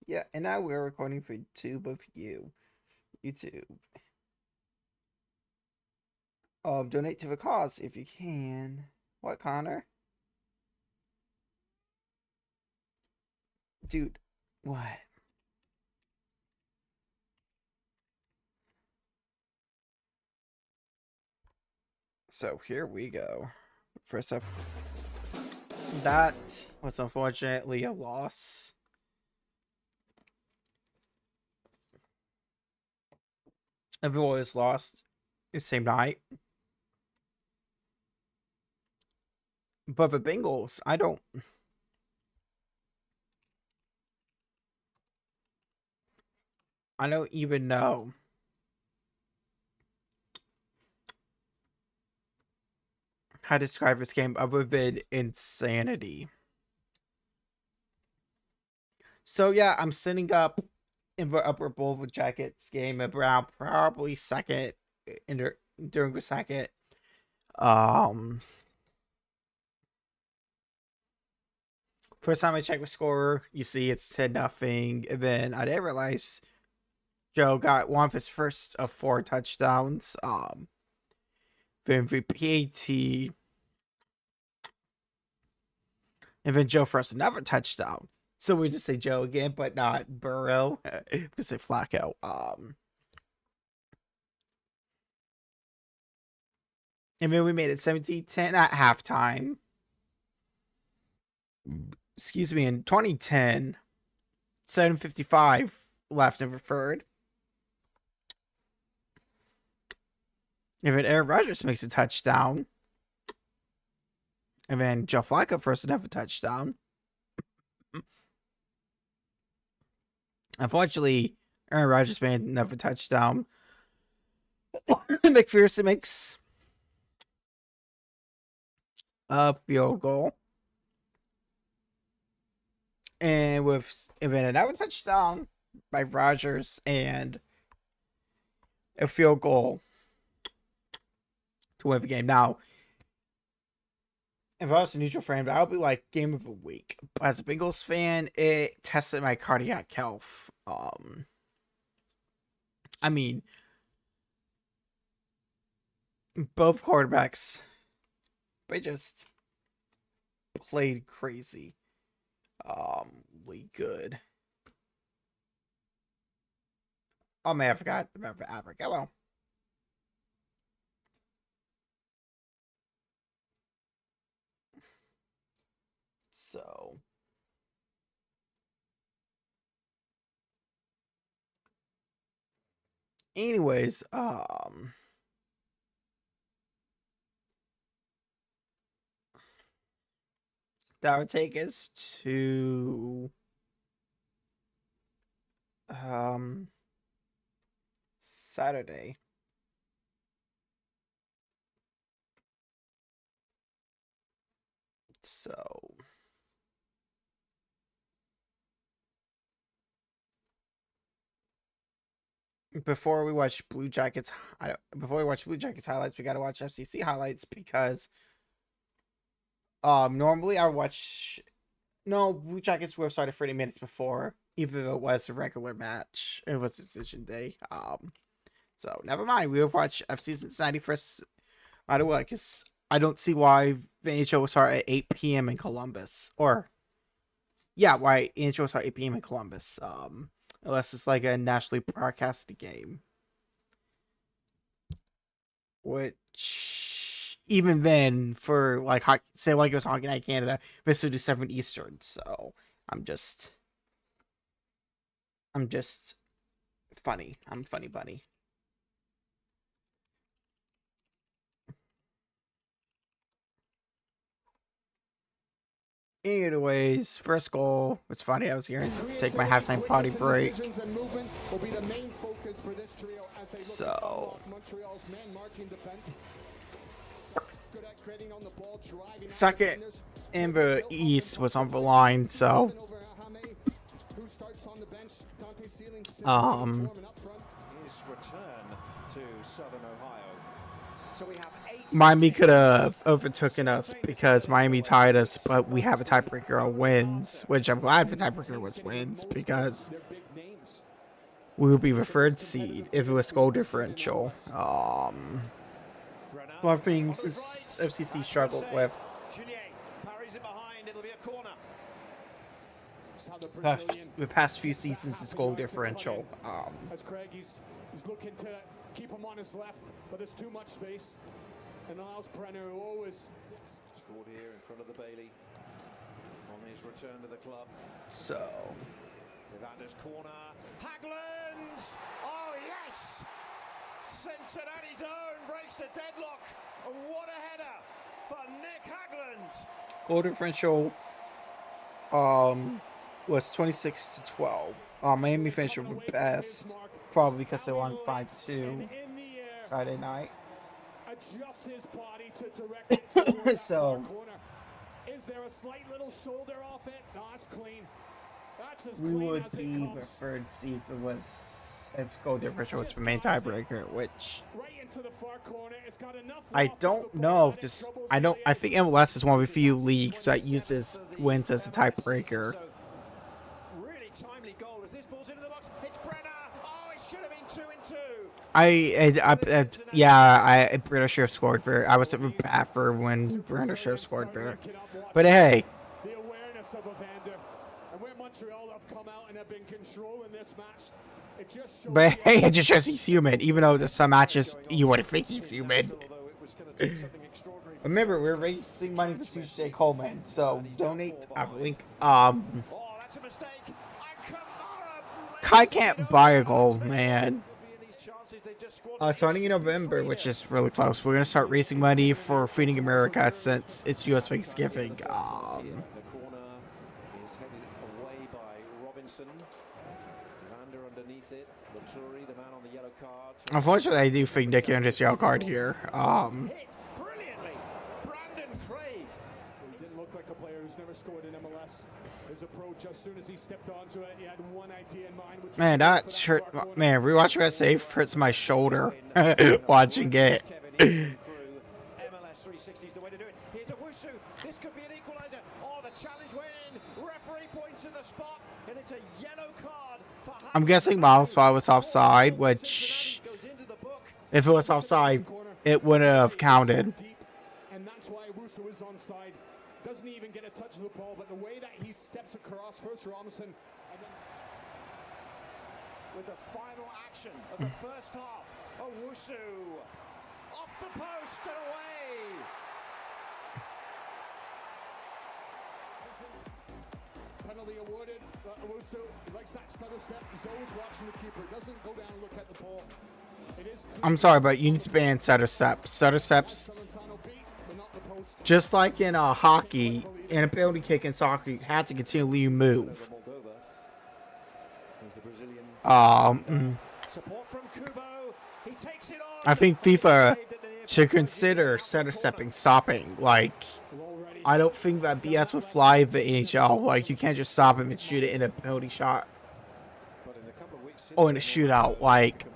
Yeah, and now we're recording for YouTube of you. YouTube. Donate to the cause if you can. What, Connor? Dude, what? So here we go. First up, that was unfortunately a loss. Everyone was lost the same night. But the Bengals, I don't even know how to describe this game other than insanity. So yeah, I'm sitting up in the upper bowl Jackets game around probably second during the second. Um, First time I checked the score, you see it's 10-0, and then I didn't realize Joe got one of his first of 4 touchdowns. Then the PAT, and then Joe first another touchdown. So we just say Joe again, but not Burrow because they Flacco. And then we made it 17-10 at halftime. Excuse me, in 2010, 7:55 left in the third. And then Aaron Rodgers makes a touchdown. And then Joe Flacco first to have a touchdown. Unfortunately, Aaron Rodgers made another touchdown. McPherson makes a field goal. And then another touchdown by Rodgers and a field goal to win the game. Now, if I was a neutral fan, that would be like game of the week. But as a Bengals fan, it tested my cardiac health. I mean, both quarterbacks, they just played crazy. Good. Oh man, I forgot about the Africa. Oh, well. So, anyways, that would take us to Saturday. So before we watch Blue Jackets, before we watch Blue Jackets highlights, we gotta watch FCC highlights because normally I watch Blue Jackets would have started 30 minutes before, even though it was a regular match. It was decision day. So never mind. We'll watch FC Cincinnati first, matter what, because I don't see why the NHL will start at 8 p.m. in Columbus. Or yeah, why NHL will start 8 p.m. in Columbus. Unless it's like a nationally broadcasted game. Which even then, for like say like it was Hockey Night Canada, this would do 7 Eastern. So I'm just funny. I'm funny bunny. Anyways, first goal was funny. I was here to take my halftime potty break. So second in the East was on the line, so Miami could have overtaken us because Miami tied us, but we have a tiebreaker on wins, which I'm glad for tiebreaker was wins because we would be preferred seed if it was goal differential. One thing since FCC struggled with the past few seasons is goal differential. As Craig, he's looking to keep him on his left, but there's too much space. And Niles Brenner, who always scored here in front of the Bailey on his return to the club. So, Evander's corner, Hagland! Oh yes! Cincinnati's own breaks the deadlock. And what a header for Nick Hagland! goal differential was 26-12. Miami finished with the best, probably because they won 5-2 Saturday night. Adjust his body to direct it to So, corner. Is there a slight little shoulder off it? No, it's clean. That's as we clean would as it be comes. preferred seed if goal differential was the main tiebreaker, which Right into the far corner. It's got enough I loft don't before know if it this. troubles I don't. the I think MLS is one of the few leagues that uses wins as a tiebreaker. Really timely goal as this ball's into the box. It's Brenner. Oh, it should have been 2-2. I'm pretty sure scored for. I was bad for when Brandon Sure scored for. But hey, The awareness of Evander and where Montreal have come out and have been controlling this match. It just shows but hey, it just shows he's human. Even though there's some matches you wouldn't think he's human. Remember, we're raising money for Sushi J. Coleman, so donate. I have a link. Oh, that's a mistake. Kai can't buy a goal, man. Starting in November, which is really close, we're gonna start raising money for Feeding America since it's U.S. Thanksgiving. The corner is headed away by Robinson. Lander underneath it. Laturi, the man on the yellow card. Unfortunately, I do think Nicky on this yellow card here. Hit brilliantly. Brandon Craig. He didn't look like a player who's never scored in MLS. His approach, as soon as he stepped onto it, he had one idea in mind. Which Man, that shirt, man, rewatching that save hurts my shoulder watching it. MLS 360 is the way to do it. Here's a Wusu. This could be an equalizer. Oh, the challenge went in. Referee points to the spot, and it's a yellow card for I'm guessing Miles' spot was offside, which, if it was offside, it would have counted. And that's why Wusu is onside. Doesn't even get a touch of the ball, but the way that he steps across, first Robinson, and then with the final action of the first half. Owusu off the post and away. Penalty awarded. Owusu likes that stutter step. He's always watching the keeper. Doesn't go down and look at the ball. It is I'm sorry, but you need to ban stutter steps. Stutter steps, Celentano beat, but not the post. just like in hockey, in a penalty kick in soccer, you have to continually move. He's the Brazilian. Support from Kubo. He takes it on. I think FIFA should consider stutter stepping stopping. Like, I don't think that BS would fly in the NHL. Like, you can't just stop him and shoot it in a penalty shot or in a shootout. Like,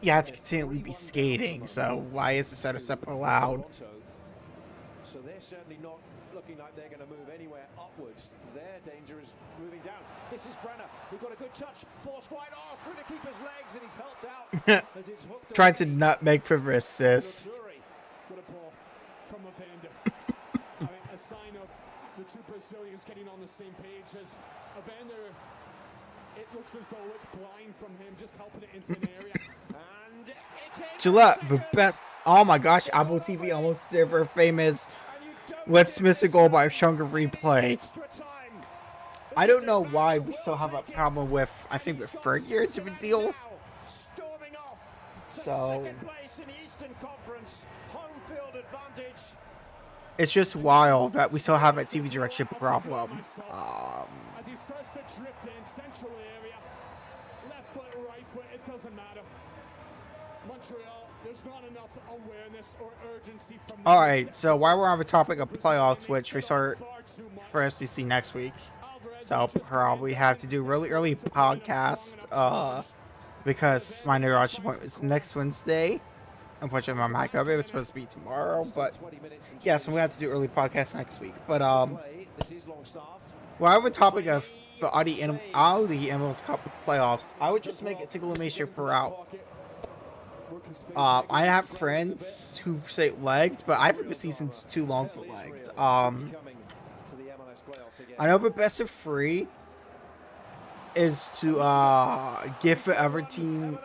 you have to continually be skating. So why is the stutter step allowed? So they're certainly not looking like they're going to move anywhere upwards. Their danger is moving down. This is Brenner, who got a good touch, forced wide off with the keeper's legs, and he's helped out. As it's hooked Trying to away. nutmeg for assist. What a ball from Evander. I mean, a sign of the two Brazilians getting on the same page. As Evander, it looks as though it's blind from him, just helping it into an area. And it's in Gillette, for the seconds. best. Oh my gosh, Apple TV almost did for famous Let's Miss a Goal by Stronger Replay. Extra time. I don't know why we still have a problem with, I think, the third year it's a big deal. Storming off to So, second place in the Eastern Conference. Home field advantage. it's just wild that we still have a TV direction problem. As he starts to drift in central area, left foot, right foot, it doesn't matter. Montreal, there's not enough awareness or urgency from the Alright, so while we're on the topic of playoffs, which we start for FCC next week, so I'll probably have to do really early podcast, because my neurology appointment is next Wednesday. Unfortunately, my mic over. It was supposed to be tomorrow, but yeah, so we have to do early podcast next week. But well, I have a topic of the Audi Ambulance Cup playoffs. I would just make it single elimination for out. I have friends who say legged, but I think the season's too long for legged. I know the best of 3 is to give forever team.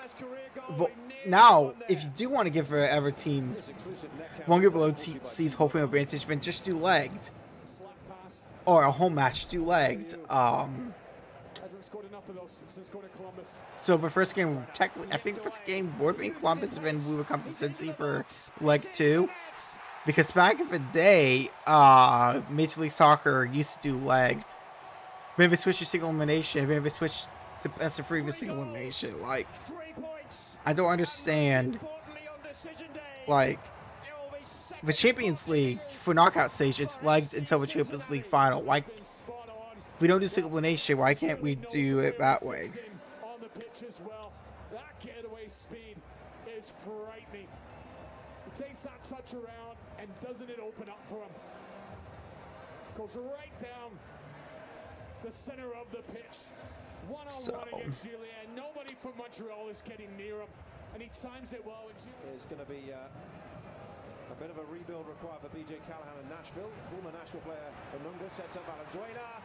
Now, if you do want to give forever team longer below sees home field advantage, then just do legged, or a home match do legged. So the first game, technically, I think the first game would be in Columbus, and then we would come to Cincy for leg 2. Because back in the day, Major League Soccer used to do legged. Then they switched to single elimination, then they switched to best of 3 with single elimination. Like, I don't understand. Like, the Champions League for knockout stage, it's legged until the Champions League final. Why? If we don't do single elimination, why can't we do it that way? That getaway speed is frightening. He takes that touch around, and doesn't it open up for him? Goes right down the center of the pitch. One-on-one against Julien. Nobody from Montreal is getting near him, and he times it well. There's going to be a bit of a rebuild required for BJ Callahan in Nashville. Former Nashville player Anunga sets up Valenzuela.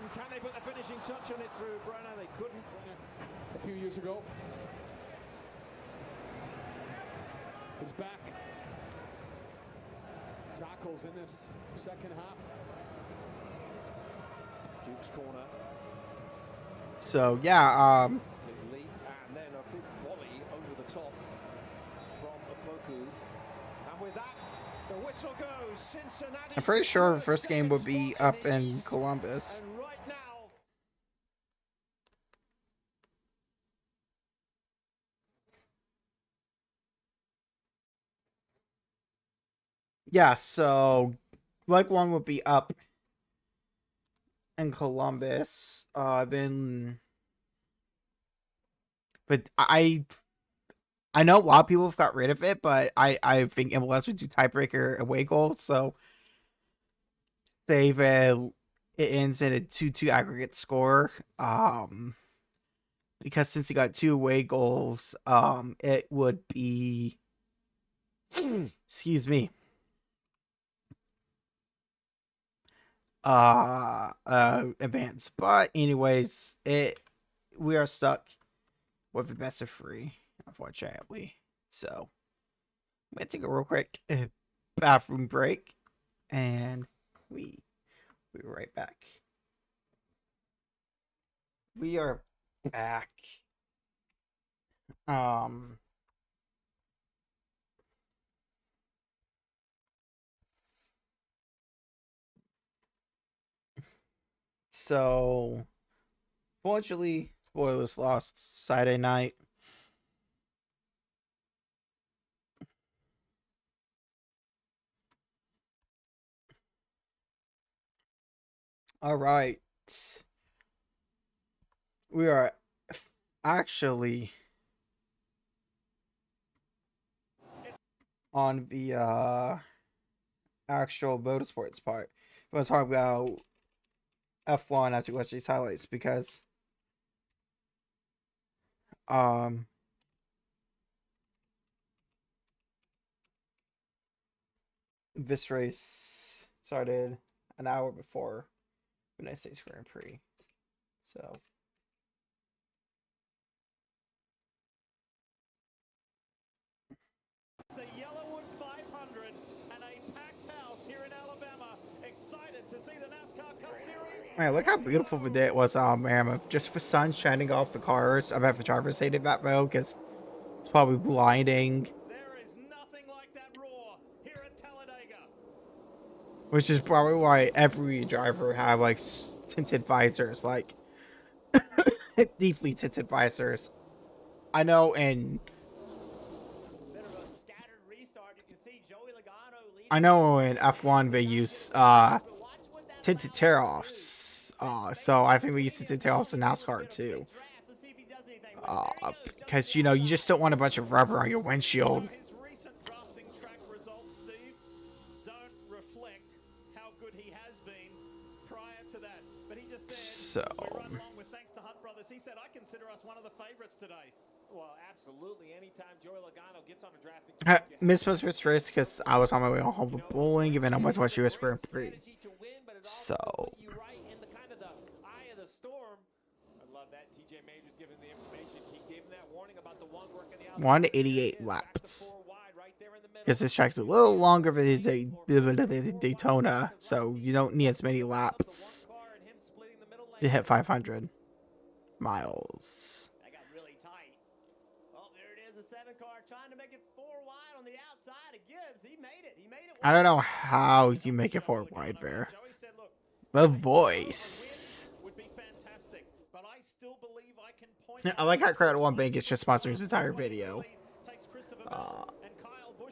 And can they put the finishing touch on it through Brenner? They couldn't. A few years ago. It's back. Tackles in this second half. Duke's corner. So yeah, Big leap and then a big volley over the top from Opoku. And with that, the whistle goes. Cincinnati. I'm pretty sure the first game would be up in Columbus. And right now. Yeah, so leg 1 would be up in Columbus. Then, but I know a lot of people have got rid of it, but I think MLS would do tiebreaker away goal, so save it ends in a 2-2 aggregate score. Because since he got 2 away goals, it would be excuse me. Advance. But anyways, we are stuck with the best of 3, unfortunately. So I'm gonna take a real quick bathroom break, and we'll be right back. We are back. So, fortunately, Spoilers lost Saturday night. All right. We are actually on the actual motorsports part. We're going to talk about F1 after we watch these highlights because this race started an hour before the United States Grand Prix. So the Yellowwood 500 and a packed house here in Alabama. Excited to see the NASCAR Cup Series. man, look how beautiful the day it was, man. Just the sun shining off the cars. I bet the drivers hated that though, because it's probably blinding. There is nothing like that roar here at Talladega. Which is probably why every driver had like tinted visors, like deeply tinted visors. I know in Bit of a scattered restart. You can see Joey Logano leading. I know in F1 they use tinted tear offs. So I think we use tinted tear offs in NASCAR too. Because, you know, you just don't want a bunch of rubber on your windshield. His recent drafting track results, Steve, don't reflect how good he has been prior to that. But he just said, So, we run along with thanks to Hunt Brothers. He said, I consider us one of the favorites today. Well, absolutely. Anytime Joey Logano gets on a drafting track, missed most of his race because I was on my way home from bowling, even though I went to watch US Grand Prix. So, I love that. TJ Majors giving the information. He gave him that warning about the one working the outside. 188 laps. Because this track's a little longer than the Daytona, so you don't need as many laps to hit 500 miles. That got really tight. Oh, there it is, the 7 car trying to make it 4 wide on the outside. It gives. He made it. He made it. I don't know how you make it 4 wide there. The voice. Would be fantastic, but I still believe I can point. I like how Credit One Bank is just sponsoring his entire video.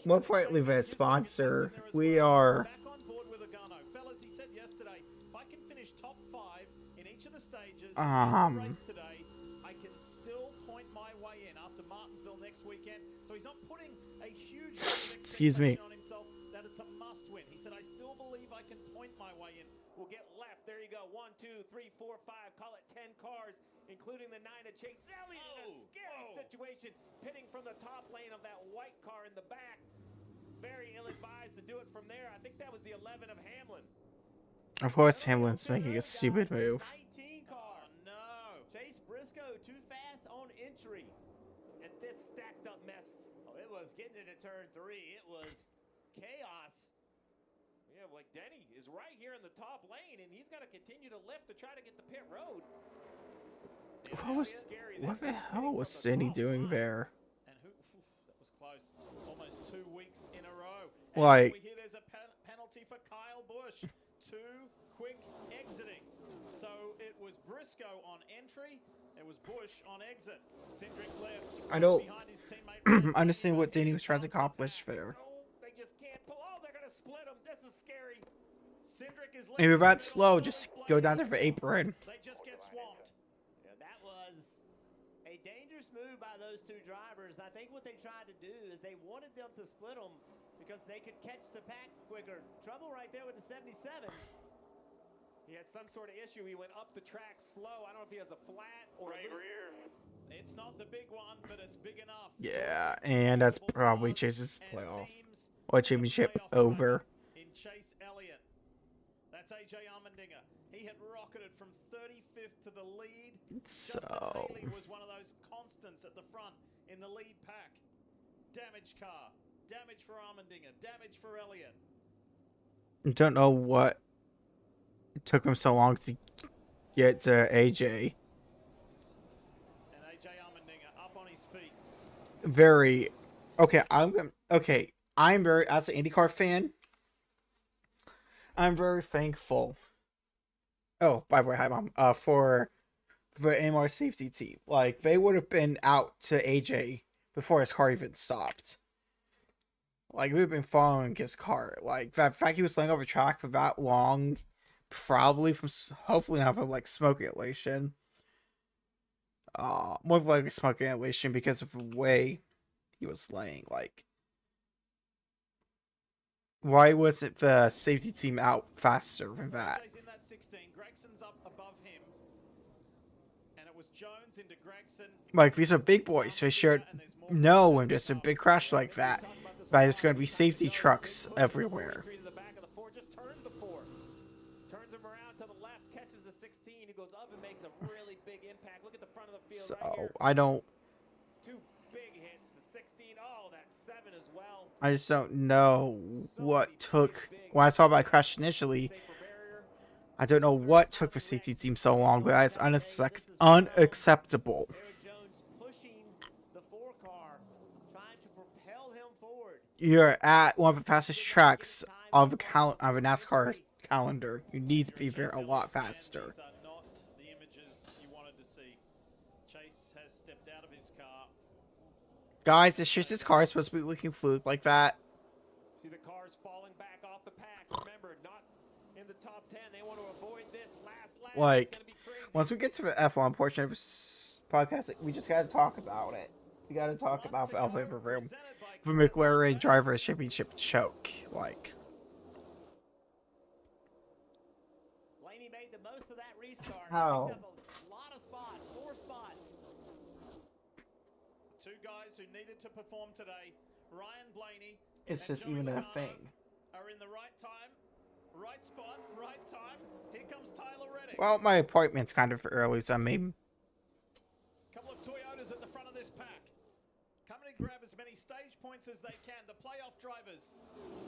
More importantly than a sponsor, we are Back on board with Logano. Fellas, he said yesterday, if I can finish top 5 in each of the stages in the race today, I can still point my way in after Martinsville next weekend. So he's not putting a huge Excuse me. on himself that it's a must win. He said, I still believe I can point my way in. We'll get left. There you go. 1, 2, 3, 4, 5. Call it 10 cars, including the 9 of Chase Elliott in a scary situation, pitting from the top lane of that white car in the back. Very ill-advised to do it from there. I think that was the 11 of Hamlin. Of course, Hamlin's making a stupid move. 19 car. Oh, no. Chase Briscoe too fast on entry. And this stacked up mess. Oh, it was getting into turn 3. It was chaos. Yeah, like Denny is right here in the top lane, and he's got to continue to lift to try to get the pit road. What the hell was Cindy doing there? And who? That was close. Almost 2 weeks in a row. Like, we hear there's a penalty for Kyle Busch. Too quick exiting. So it was Briscoe on entry. It was Busch on exit. Cindric left. I don't behind his teammate. understand what Danny was trying to accomplish there. No, they just can't pull. Oh, they're gonna split them. This is scary. Cindric is Maybe about slow, just go down there for apron. They just get swamped. Yeah, that was a dangerous move by those 2 drivers. I think what they tried to do is they wanted them to split them because they could catch the pack quicker. Trouble right there with the 77. He had some sort of issue. He went up the track slow. I don't know if he has a flat or a rear. It's not the big one, but it's big enough. Yeah, and that's probably Chase's playoff or championship over. In Chase Elliott. That's AJ Allmendinger. He had rocketed from 35th to the lead. So, Justin Haley was one of those constants at the front in the lead pack. Damage car. Damage for Allmendinger. Damage for Elliott. I don't know what it took him so long to get to AJ. And AJ Allmendinger up on his feet. Very okay. I'm very, as an IndyCar fan, I'm very thankful. Oh, by the way, hi mom. For the AMR safety team, like they would have been out to AJ before his car even stopped. Like we've been following his car. Like the fact he was laying over track for that long, probably from hopefully not from like smoke inhalation. More likely smoke inhalation because of the way he was laying. Like, why wasn't the safety team out faster than that? In that 16, Gregson's up above him, and it was Jones into Gregson. Like these are big boys. They should know when there's a big crash like that. But there's going to be safety trucks everywhere. Just turns the 4. Turns him around to the left, catches the 16, who goes up and makes a really big impact. Look at the front of the field So right here. I don't. 2 big hits. The 16, oh, that 7 as well. I just don't know what took. When I saw my crash initially, I don't know what took the safety team so long, but that's unacceptable. Eric Jones pushing the 4 car, trying to propel him forward. You're at one of the fastest tracks of a NASCAR calendar. You need to be there a lot faster. These are not the images you wanted to see. Chase has stepped out of his car. Guys, this Chase's car is supposed to be looking fluid like that. See the cars falling back off the pack. Remember, not in the top 10. They want to avoid this last lap. Like, It's gonna be crazy. once we get to the F1 portion of podcast. We just gotta talk about it. We gotta talk about Once Alpha again, Room presented by for Clear McLaren Lake. Drivers Championship choke. Like, Blaney made the most of that restart. How? Picked up a lot of spots, 4 spots. Two guys who needed to perform today, Ryan Blaney is and this Joey even a Logano, thing? are in the right time, right spot, right time. Here comes Tyler Reddick. Well, my appointment's kind of early, so I mean, Couple of Toyotas at the front of this pack. Coming to grab as many stage points as they can. The playoff drivers,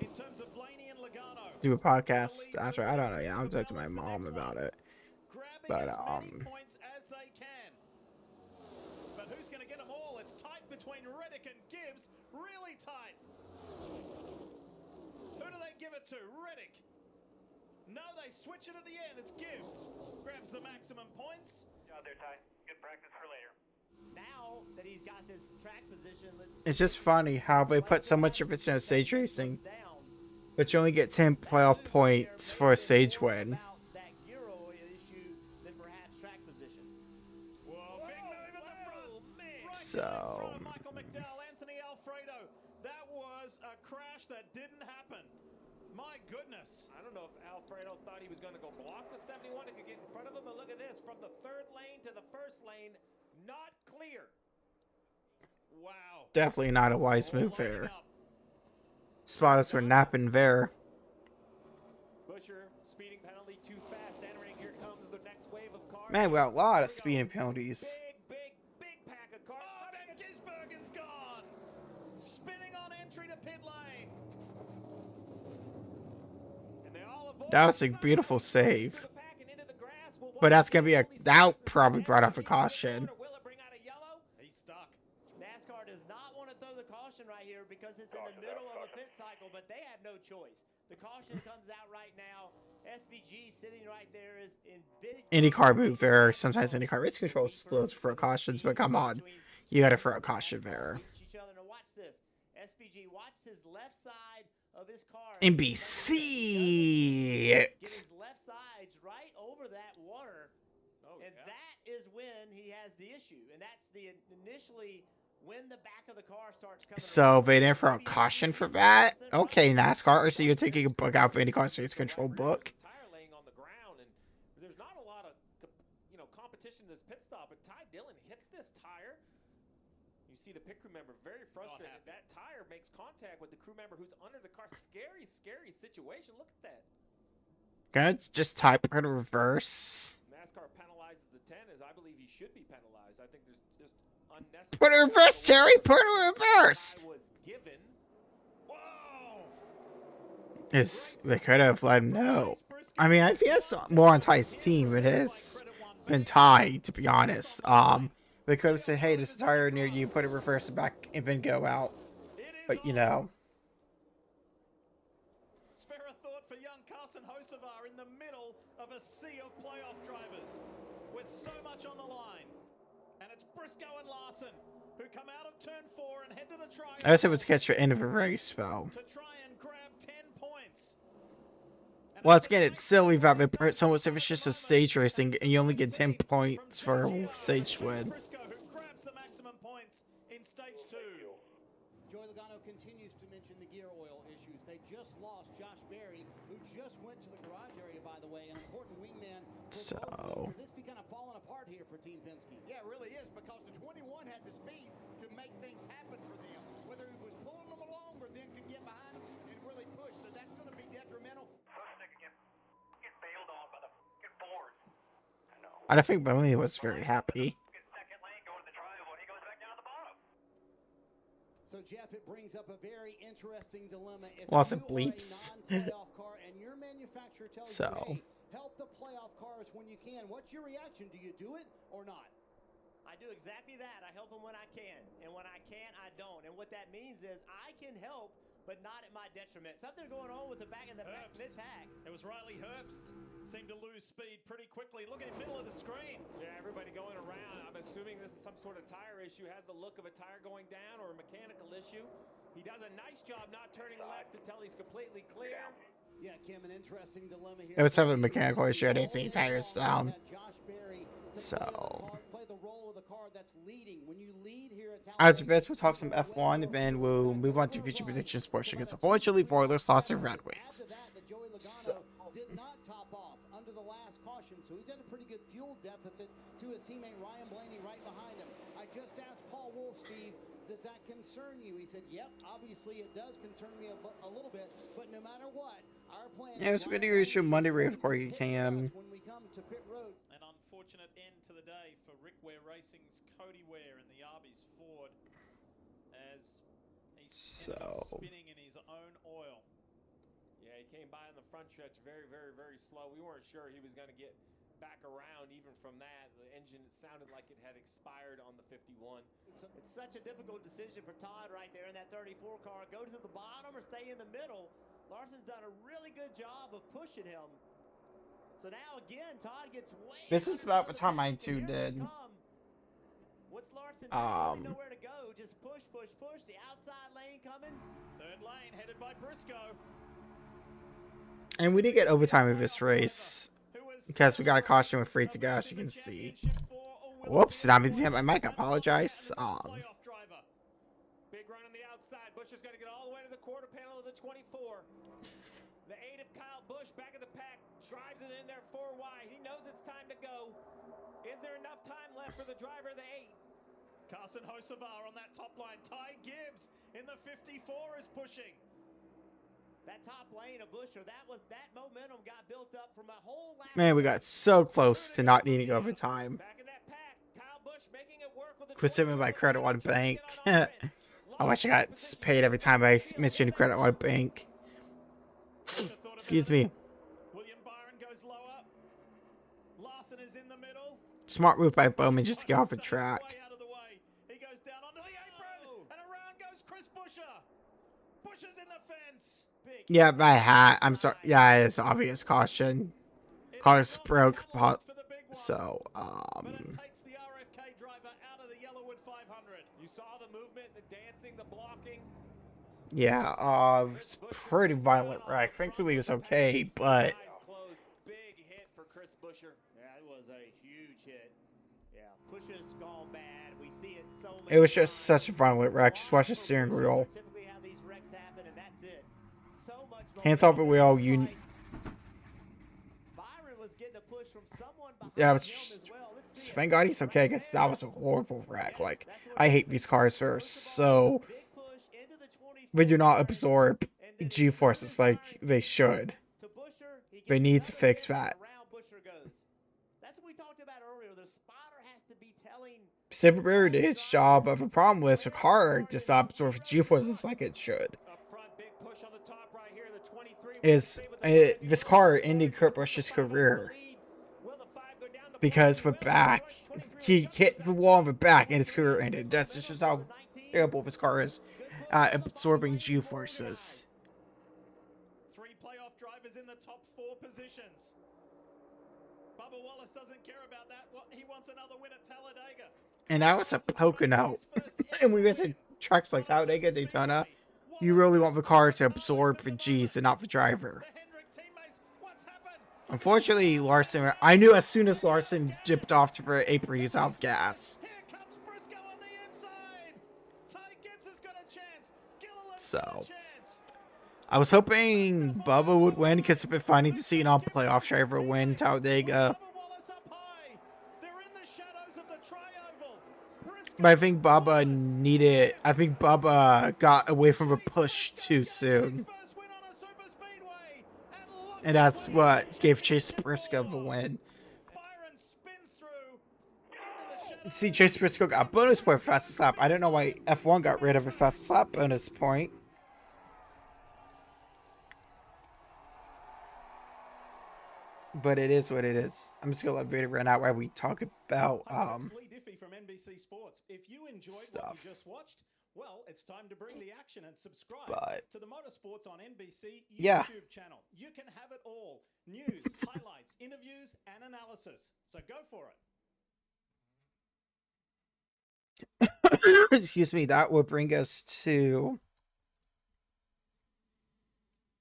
in terms of Blaney and Logano. do a podcast after. I don't know. Yeah, I'll talk to my mom about it. Grabbing But, as many points as they can. But who's going to get them all? It's tight between Reddick and Gibbs. Really tight. Who do they give it to? Reddick. No, they switch it at the end. It's Gibbs. Grabs the maximum points. Out there, Ty. Good practice for later. Now that he's got this track position, It's just funny how they put so much of it into stage racing, but you only get 10 playoff points for a stage win. That gear oil issue than perhaps track position. Whoa, big move at the front. Right So, from Michael McDowell, Anthony Alfredo. That was a crash that didn't happen. My goodness. I don't know if Alfredo thought he was going to go block the 71 and could get in front of him, but look at this. From the third lane to the first lane, not clear. Wow. Definitely not a wise All move lining there. up. Spotters were napping there. Busher, speeding penalty too fast entering. Here comes the next wave of cars. Man, we got a lot of speeding penalties. Big pack of cars. Oh, Ben Gisbergen's gone. Spinning on entry to pit lane. And they all avoid That was a the beautiful save. the pack and into the grass. Will But that's gonna be a only that six probably brought up a SVG caution. Will it bring out a yellow? He's stuck. NASCAR does not want to throw the caution right here because it's in the middle of a pit cycle, but they have no choice. The caution comes out right now. SVG sitting right there is in big. IndyCar move there. Sometimes IndyCar race control slows for cautions, but come on, you gotta throw a caution there. Each other. Now watch this. SVG, watch his left side of his car. NBC Get it. his left sides right over that water. Oh, And yeah. that is when he has the issue. And that's the initially when the back of the car starts coming So around. they didn't throw a caution for that? Okay, NASCAR. So you're taking a book out of IndyCar race control book. Tire laying on the ground, and there's not a lot of competition in this pit stop. But Ty Dillon hits this tire. You see the pit crew member very frustrated. happy. That tire makes contact with the crew member who's under the car. Scary, scary situation. Look at that. Gonna just type her to reverse. NASCAR penalizes the 10 as I believe he should be penalized. I think there's just unnecessary. Put her reverse, Terry. Put her reverse. I was given. Whoa. It's they could have let him know. I mean, I think that's more on Ty's team. It has been Ty, to be honest. They could have said, "Hey, this is tire near you. Put it reverse it back, and then go out." But you know, Spare a thought for young Carson Hocevar in the middle of a sea of playoff drivers with so much on the line. And it's Briscoe and Larson who come out of turn 4 and head to the try. I guess it was catch the end of a race, though. To try and grab 10 points. And Once again, it's silly that they put so much emphasis on stage racing, and you only get 10 points for a stage win. Briscoe who grabs the maximum points in stage 2. Joey Logano continues to mention the gear oil issues. They just lost Josh Berry, who just went to the garage area, by the way, an important wingman. So- Could this be kind of falling apart here for Team Penske? Yeah, it really is, because the 21 had the speed to make things happen for them. Whether he was pulling them along or then could get behind and really push, so that's going to be detrimental. Susnick get bailed on by the fucking board. I know. I don't think Bonnie was very happy. Get second lane, go to the driveway, he goes back down to the bottom. So, Jeff, it brings up a very interesting dilemma. If Lots of you are a bleeps. non-playoff car and your manufacturer tells So. you, hey, help the playoff cars when you can, what's your reaction? Do you do it or not? I do exactly that. I help them when I can. And when I can't, I don't. And what that means is I can help, but not at my detriment. Something going on with the back in the back Herbst. mid-pack. It was Riley Herbst. Seemed to lose speed pretty quickly. Look at the middle of the screen. Yeah, everybody going around. I'm assuming this is some sort of tire issue. Has the look of a tire going down or a mechanical issue. He does a nice job not turning left until he's completely clear. Yeah, Kim, an interesting dilemma here. It was having a mechanical issue. I didn't see any tires down. So, after this, we'll talk some F1, and then we'll move on to future predictions portion against unfortunately Oilers lost to Red Wings. So, did not top off under the last caution, so he's at a pretty good fuel deficit to his teammate Ryan Blaney right behind him. I just asked Paul Wolf, Steve, does that concern you? He said, yep, obviously it does concern me a little bit, but no matter what, our plan yeah, it's video issue Monday, Rave Corey Cam. when we come to pit road. An unfortunate end to the day for Rick Ware Racing's Cody Ware in the Arby's Ford as he's spinning in his own oil. Yeah, he came by in the front stretch very, very, very slow. We weren't sure he was going to get back around even from that. The engine, it sounded like it had expired on the 51. It's such a difficult decision for Todd right there in that 34 car. Go to the bottom or stay in the middle. Larson's done a really good job of pushing him. So now again, Todd gets way. This is about the time I too did. What's Larson doing? Nowhere to go. Just push, push, push. The outside lane coming. Third lane headed by Briscoe. And we did get overtime in this race because we got a caution with free to go, as you can see. Whoops, did I mean to hit my mic? I apologize. Big run on the outside. Bush is going to get all the way to the quarter panel of the 24. The 8 of Kyle Busch back in the pack drives it in there 4 wide. He knows it's time to go. Is there enough time left for the driver of the 8? Carson Hocevar on that top line. Ty Gibbs in the 54 is pushing. That top lane of Busher, that momentum got built up from a whole lap. Man, we got so close to not needing overtime. Back in that pack, Kyle Busch making it work with the Considering my credit on bank. I wish I got paid every time I mentioned credit on bank. Excuse me. William Byron goes lower. Larson is in the middle. Smart move by Bowman just to get off the track. He goes down onto the apron, and around goes Chris Buescher. Buescher's in the fence. Yeah, my hat. I'm sorry. Yeah, it's obvious caution. Cars broke. So, But it takes the RFK driver out of the Yellowwood 500. You saw the movement, the dancing, the blocking. Yeah, it's pretty violent wreck. Thankfully, it was okay, but Big hit for Chris Buescher. Yeah, it was a huge hit. Yeah, Buescher's gone bad. We see it so many it was just such a violent wreck. Just watch the steering wheel. Typically how these wrecks happen, and that's it. So much Hands off the wheel. You. Byron was getting a push from someone behind Yeah, him it's as well. Let's see thank God he's okay, because that was a horrible wreck. Like, I hate these cars for so. big push into the 24. They do not absorb G-forces like they should. To Buescher, he They gets need to another fix hit, that. around Buescher goes. That's what we talked about earlier. The spotter has to be telling Silverberry did its job, but the problem was the car does not absorb G-forces like it should. Up front, big push on the top right here. The 23 This car ended Kurt Busch's career because the back, he hit the wall in the back and his career ended. That's just how terrible this car is at absorbing G-forces. 3 playoff drivers in the top 4 positions. Bubba Wallace doesn't care about that. He wants another win at Talladega. And that was a Pocono. And we visit tracks like Talladega, Daytona. You really want the car to absorb the G's and not the driver. The Hendrick teammates, what's happened? Unfortunately, Larson, I knew as soon as Larson dipped off to the apron, he's out of gas. Here comes Briscoe on the inside. Ty Gibbs has got a chance. Gilliland's So, got a chance. I was hoping Bubba would win because I've been finding to see an all-playoff driver win Talladega. Bubba Wallace up high. They're in the shadows of the tri-oval. Briscoe But I think Bubba got away from a push too soon. first win on a super speedway. And that's what gave Chase Briscoe the win. Byron spins through into the shadows. See, Chase Briscoe got a bonus point for fastest lap. I don't know why F1 got rid of a fastest lap bonus point. But it is what it is. I'm just gonna let Vader run out while we talk about Lee Diffie from NBC Sports. If you enjoyed stuff. what you just watched, well, it's time to bring the action and subscribe But- to the Motorsports on NBC YouTube Yeah. channel. You can have it all: news, highlights, interviews, and analysis. So go for it. excuse me, that will bring us to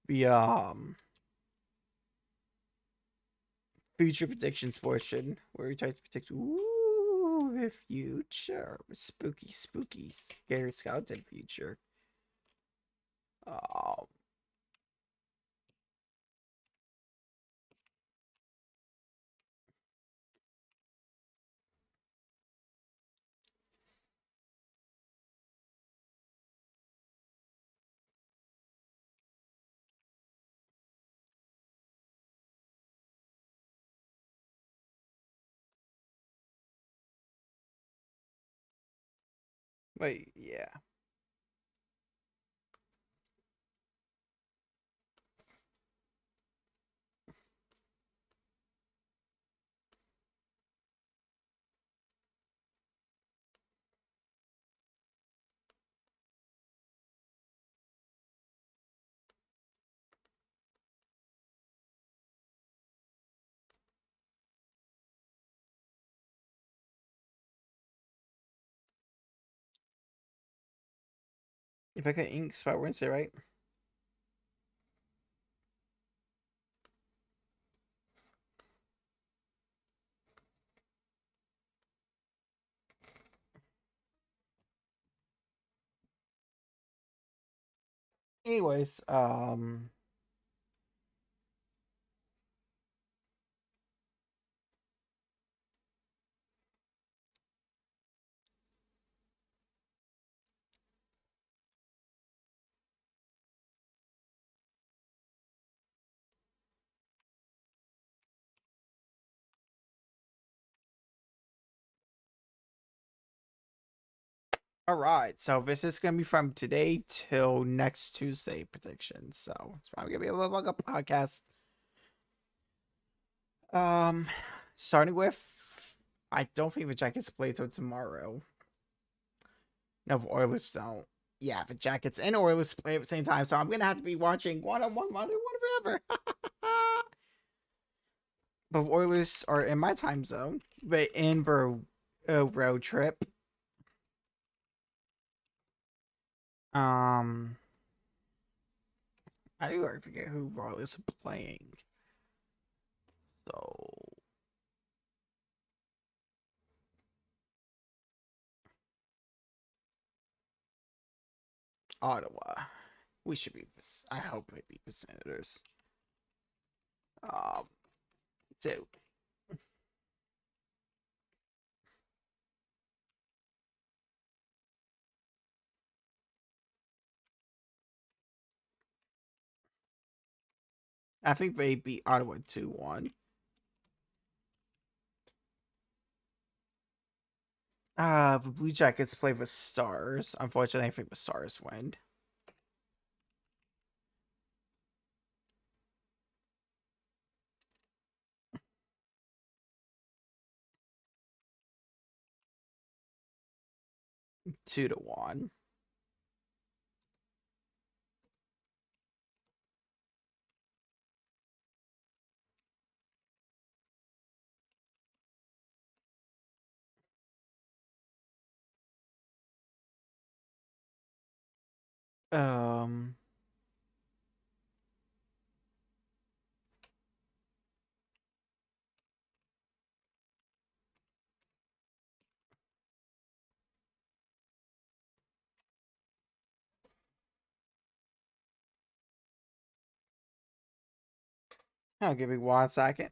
the future predictions portion where we try to predict the future. Spooky, scary skeleton future. Um, wait, yeah. If I could ink spot Wednesday, right? Anyways, all right. So this is gonna be from today till next Tuesday predictions. So it's probably gonna be a little like a podcast. Starting with, I don't think the Jackets play till tomorrow. No, the Oilers don't. Yeah, the Jackets and Oilers play at the same time, so I'm gonna have to be watching one Monday, one forever. But the Oilers are in my time zone, but in their road trip. I do already forget who the Oilers are playing. So Ottawa. We should be. I hope we beat the Senators. So I think they beat Ottawa 2-1. The Blue Jackets play the Stars. Unfortunately, I think the Stars win. Two to one. Um, I'll give me 1 second.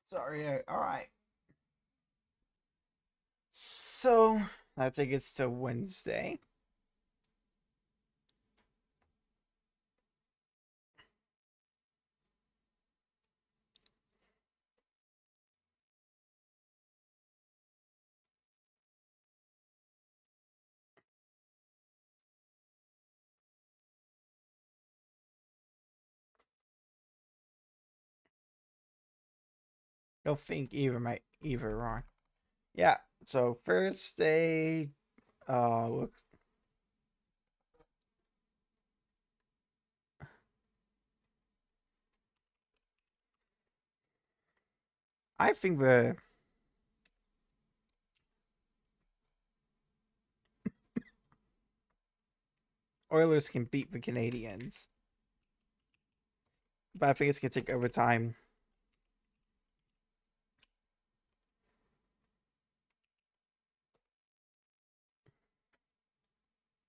Sorry. All right. So that takes us to Wednesday. Don't think either wrong. Yeah. So Thursday. Look. I think the Oilers can beat the Canadians, but I think it's gonna take overtime.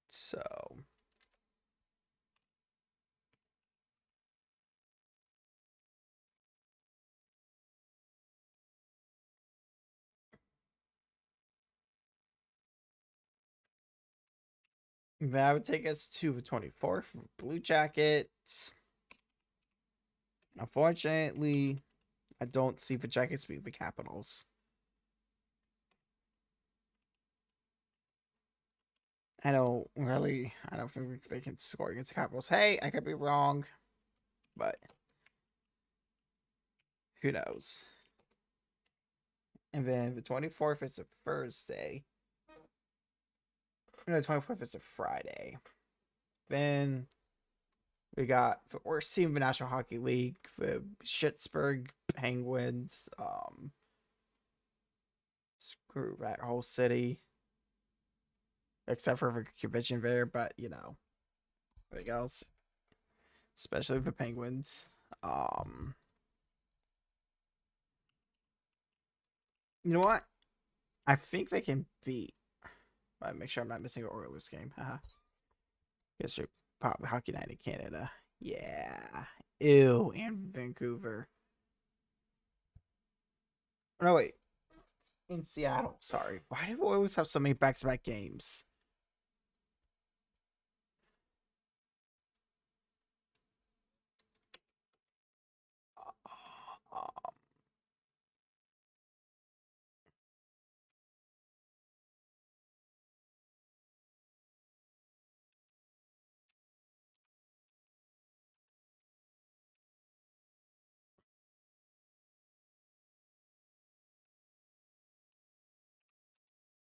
So that would take us to the 24th for Blue Jackets. Unfortunately, I don't see the Jackets beat the Capitals. I don't think they can score against the Capitals. Hey, I could be wrong, but who knows? And then the 24th is a Thursday. No, the 24th is a Friday. Then we got the worst team in the National Hockey League, the Pittsburgh Penguins. Screw that whole city. Except for the convention there, but you know. Everything else. Especially the Penguins. You know what? I think they can beat. Make sure I'm not missing an Oilers game. Haha. Guess you're probably Hockey Night in Canada. Yeah. Ew. And Vancouver. No, wait. In Seattle. Sorry. Why do we always have so many back-to-back games?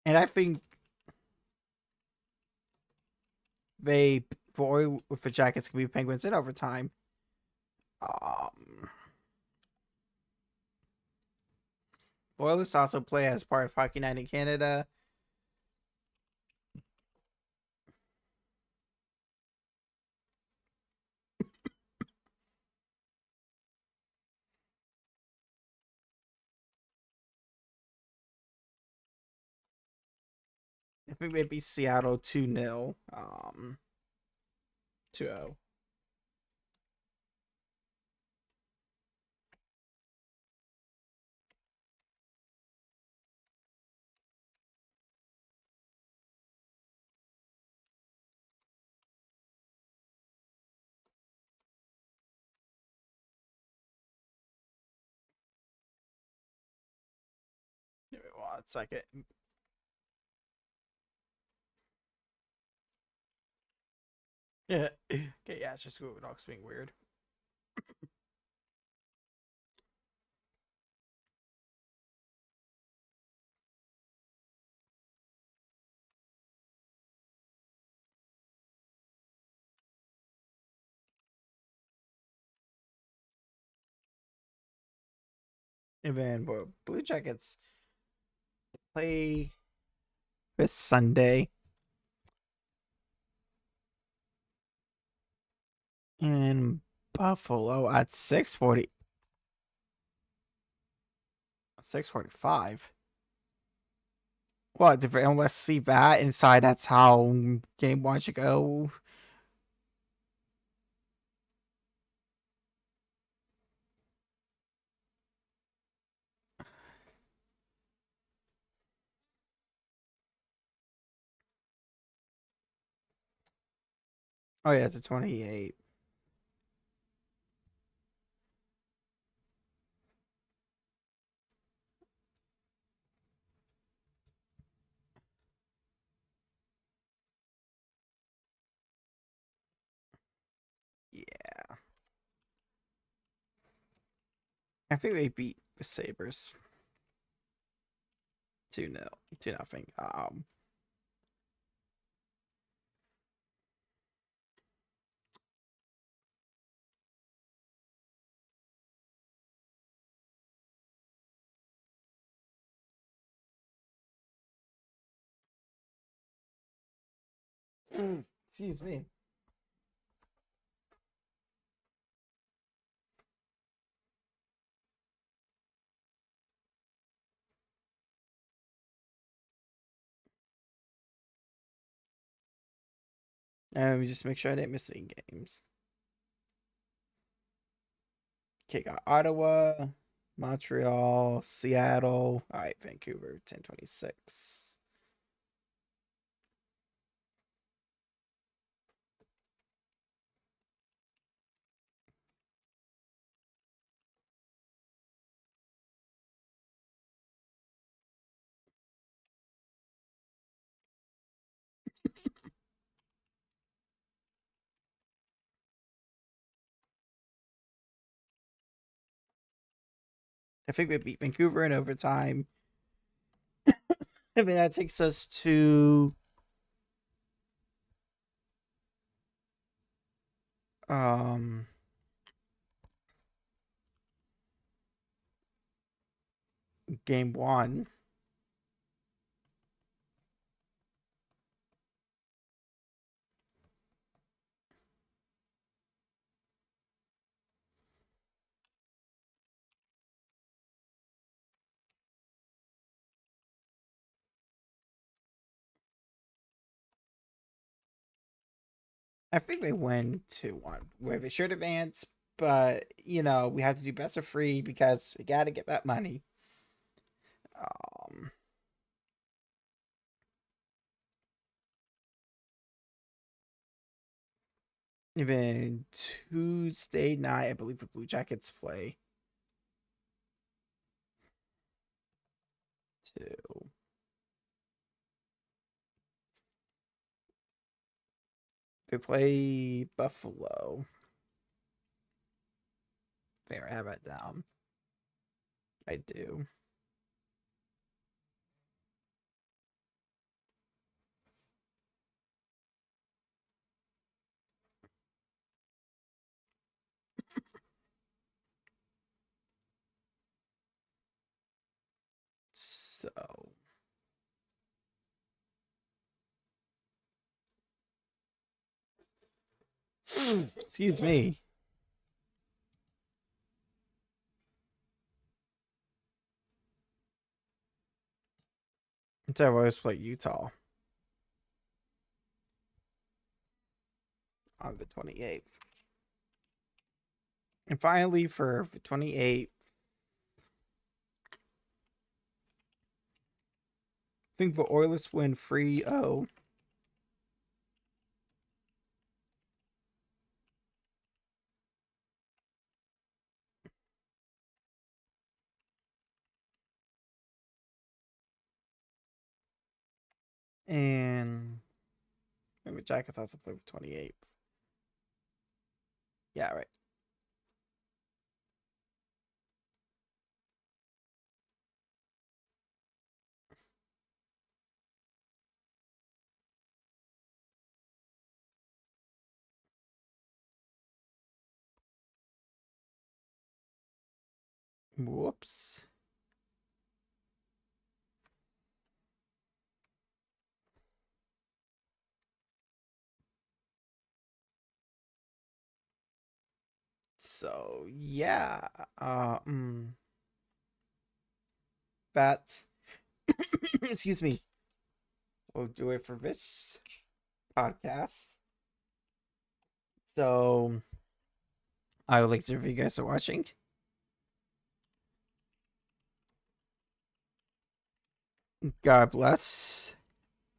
And I think they, with the Jackets, can be Penguins in overtime. Oilers also play as part of Hockey Night in Canada. I think maybe Seattle 2-0. 2-0. Give me 1 second. Yeah. Okay, yeah, it's just Google Docs being weird. And then Blue Jackets play this Sunday in Buffalo at 6:40. 6:45. What? Did anyone see that inside? That's how game one should go. Oh yeah, it's a 28. Yeah. I think they beat the Sabres 2-0. 2-0. Excuse me. Let me just make sure I didn't miss any games. Okay, got Ottawa, Montreal, Seattle. All right, Vancouver, 10:26. I think we beat Vancouver in overtime. I mean, that takes us to um game 1. I think they win 2-1. Where they should advance, but we have to do best of 3 because we got to get that money. Even Tuesday night, I believe the Blue Jackets play. 2. They play Buffalo. There, I have it down. I do. So excuse me. Until I always play Utah on the 28th. And finally, for the 28th, I think the Oilers win 3-0. And maybe Jackets also play for 28th. Yeah, right. Whoops. So yeah, that excuse me. We'll do it for this podcast. So I would like to thank you guys for watching. God bless.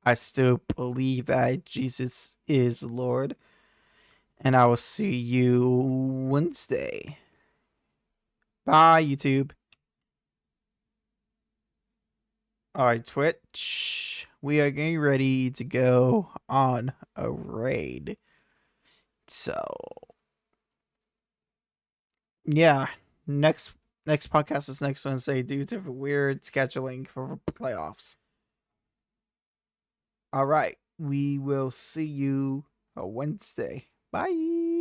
I still believe that Jesus is Lord. And I will see you Wednesday. Bye, YouTube. Alright, Twitch. We are getting ready to go on a raid. So yeah. Next podcast is next Wednesday due to weird scheduling for playoffs. Alright. We will see you Wednesday. Bye.